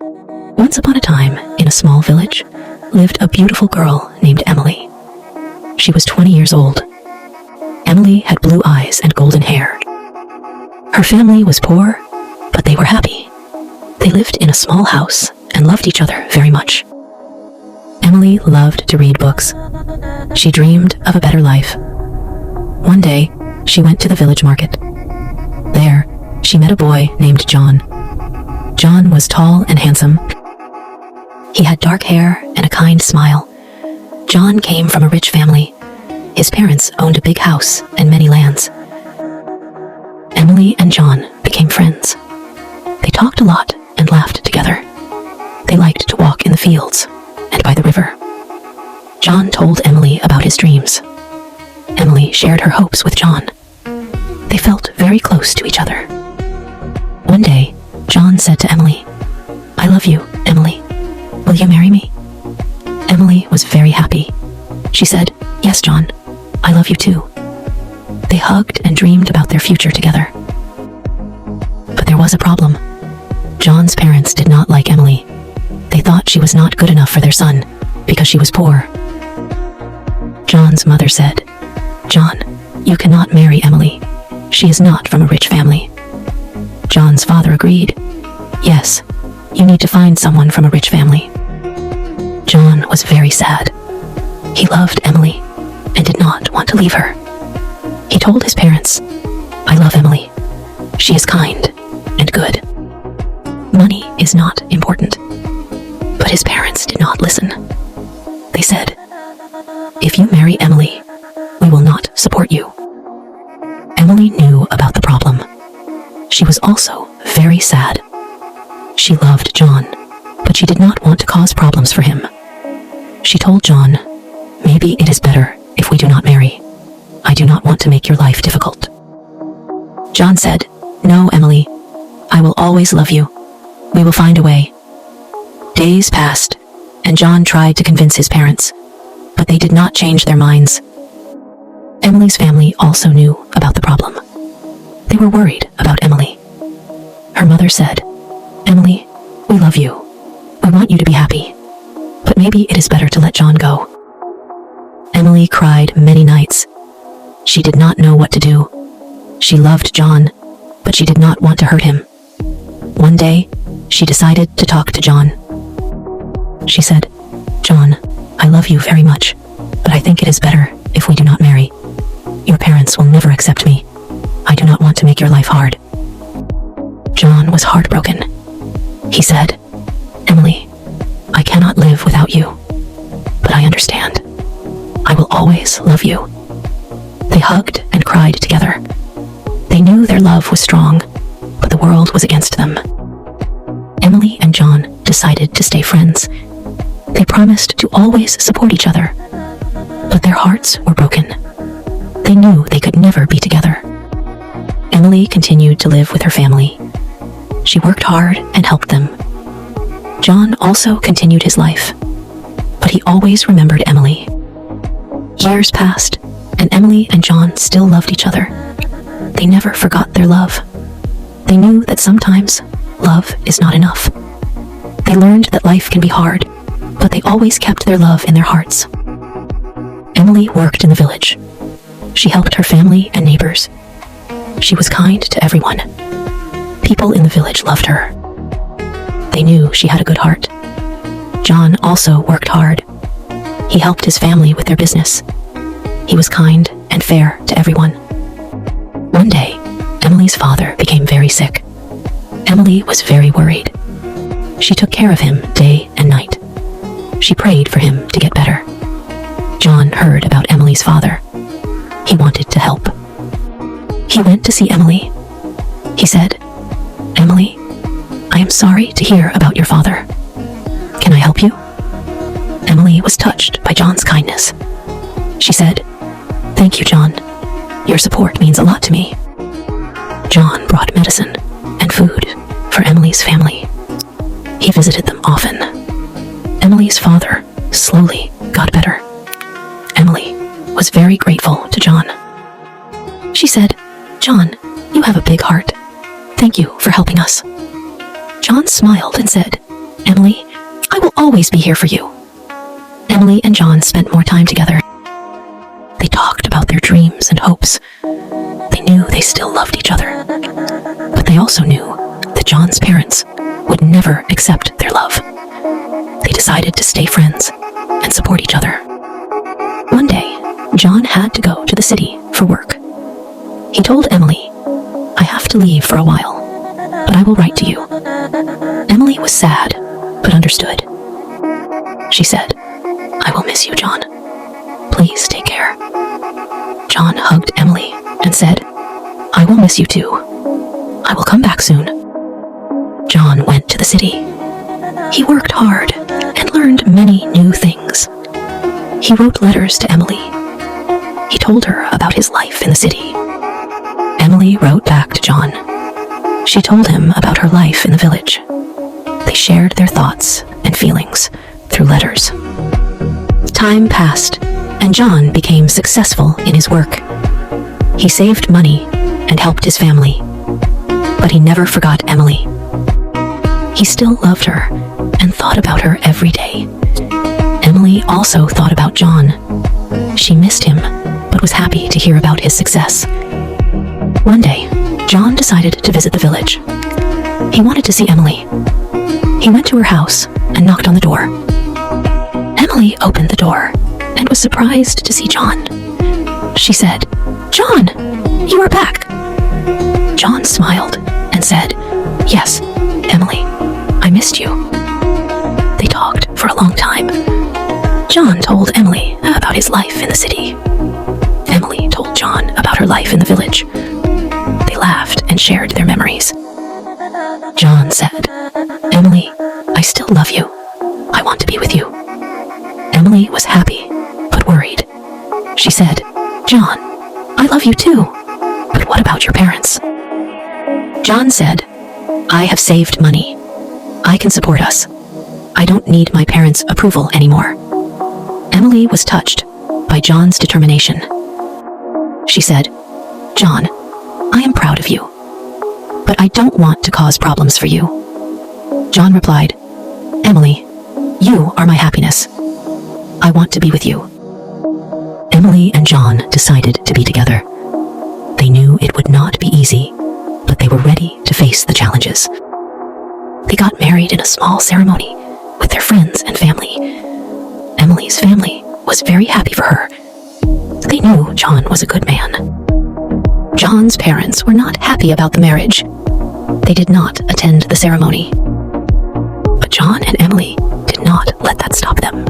Once upon a time, in a small village, lived a beautiful girl named Emily. She was 20 years old. Emily had blue eyes and golden hair. Her family was poor, but they were happy. They lived in a small house and loved each other very much. Emily loved to read books. She dreamed of a better life. One day, she went to the village market. There, she met a boy named John. John was tall and handsome. He had dark hair and a kind smile. John came from a rich family. His parents owned a big house and many lands. Emily and John became friends. They talked a lot and laughed together. They liked to walk in the fields and by the river. John told Emily about his dreams. Emily shared her hopes with John. They felt very close to each other. One day, John said to Emily, "I love you, Emily. Will you marry me?" Emily was very happy. She said, "Yes, John, I love you too." They hugged and dreamed about their future together. But there was a problem. John's parents did not like Emily. They thought she was not good enough for their son because she was poor. John's mother said, "John, you cannot marry Emily. She is not from a rich family." John's father agreed. "Yes, you need to find someone from a rich family." John was very sad. He loved Emily and did not want to leave her. He told his parents, "I love Emily. She is kind and good. Money is not important." But his parents did not listen. They said, "If you marry Emily, we will not support you." Emily knew about the problem. She was also very sad. She loved John, but she did not want to cause problems for him. She told John, "Maybe it is better if we do not marry. I do not want to make your life difficult." John said, "No, Emily. I will always love you. We will find a way." Days passed, and John tried to convince his parents, but they did not change their minds. Emily's family also knew about the problem. They were worried about Emily. Her mother said, "Emily, we love you. We want you to be happy. But maybe it is better to let John go." Emily cried many nights. She did not know what to do. She loved John, but she did not want to hurt him. One day, she decided to talk to John. She said, "John, I love you very much, but I think it is better if we do not marry. Your parents will never accept me. I do not want to make your life hard." John was heartbroken. He said, "Emily, I cannot live without you, but I understand. I will always love you." They hugged and cried together. They knew their love was strong, but the world was against them. Emily and John decided to stay friends. They promised to always support each other, but their hearts were broken. They knew they could never be together. Emily continued to live with her family. She worked hard and helped them. John also continued his life, but he always remembered Emily. Years passed, and Emily and John still loved each other. They never forgot their love. They knew that sometimes love is not enough. They learned that life can be hard, but they always kept their love in their hearts. Emily worked in the village. She helped her family and neighbors. She was kind to everyone. People in the village loved her. They knew she had a good heart. John also worked hard. He helped his family with their business. He was kind and fair to everyone. One day, Emily's father became very sick. Emily was very worried. She took care of him day and night. She prayed for him to get better. John heard about Emily's father. He wanted to help. He went to see Emily. He said, "Emily, I am sorry to hear about your father. Can I help you?" Emily was touched by John's kindness. She said, "Thank you, John. Your support means a lot to me." John brought medicine and food for Emily's family. He visited them often. Emily's father slowly got better. Emily was very grateful to John. She said, "John, you have a big heart. Thank you for helping us." John smiled and said, always be here for you. Emily and John spent more time together. They talked about their dreams and hopes. They knew they still loved each other, but they also knew that John's parents would never accept their love. They decided to stay friends and support each other. One day, John had to go to the city for work. He told Emily, "I have to leave for a while, but I will write to you." Emily was sad, but understood. She said, "I will miss you, John. Please take care." John hugged Emily and said, "I will miss you too. I will come back soon." John went to the city. He worked hard and learned many new things. He wrote letters to Emily. He told her about his life in the city. Emily wrote back to John. She told him about her life in the village. They shared their thoughts and feelings through letters. Time passed, and John became successful in his work. He saved money and helped his family, but he never forgot Emily. He still loved her and thought about her every day. Emily also thought about John. She missed him, but was happy to hear about his success. One day, John decided to visit the village. He wanted to see Emily. He went to her house and knocked on the door. Emily opened the door and was surprised to see John. She said, "John, you are back." John smiled and said, "Yes, Emily, I missed you." They talked for a long time. John told Emily about his life in the city. Emily told John about her life in the village. They laughed and shared their memories. John said, "Emily, I still love you. I want to be with you." Emily was happy, but worried. She said, "John, I love you too. But what about your parents?" John said, "I have saved money. I can support us. I don't need my parents' approval anymore." Emily was touched by John's determination. She said, "John, I am proud of you, but I don't want to cause problems for you." John replied, "Emily, you are my happiness. I want to be with you." Emily and John decided to be together. They knew it would not be easy, but they were ready to face the challenges. They got married in a small ceremony with their friends and family. Emily's family was very happy for her. They knew John was a good man. John's parents were not happy about the marriage. They did not attend the ceremony. But John and Emily did not let that stop them.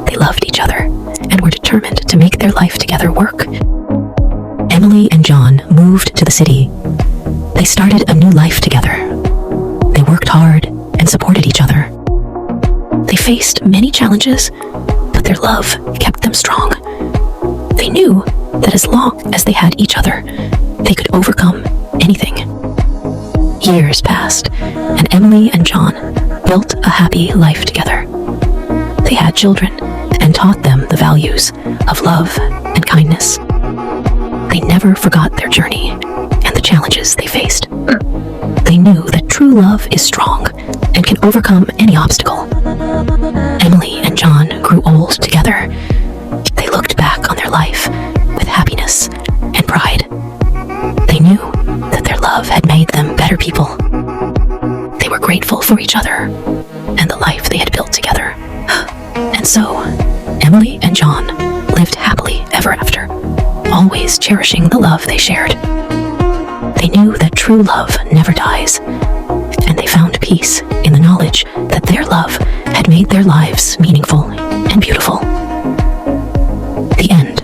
They loved each other and were determined to make their life together work. Emily and John moved to the city. They started a new life together. They worked hard and supported each other. They faced many challenges, but their love kept them strong. They knew that as long as they had each other, they could overcome anything. Years passed, and Emily and John built a happy life together. They had children and taught them the values of love and kindness. They never forgot their journey and the challenges they faced. They knew that true love is strong and can overcome any obstacle. Emily and John grew old together. They looked back on their life with happiness and pride. They knew that their love had made them better people. They were grateful for each other and the life they had built together. And so, Emily and John lived happily ever after, always cherishing the love they shared. They knew that true love never dies, and they found peace in the knowledge that their love had made their lives meaningful and beautiful. The end.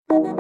Thank you.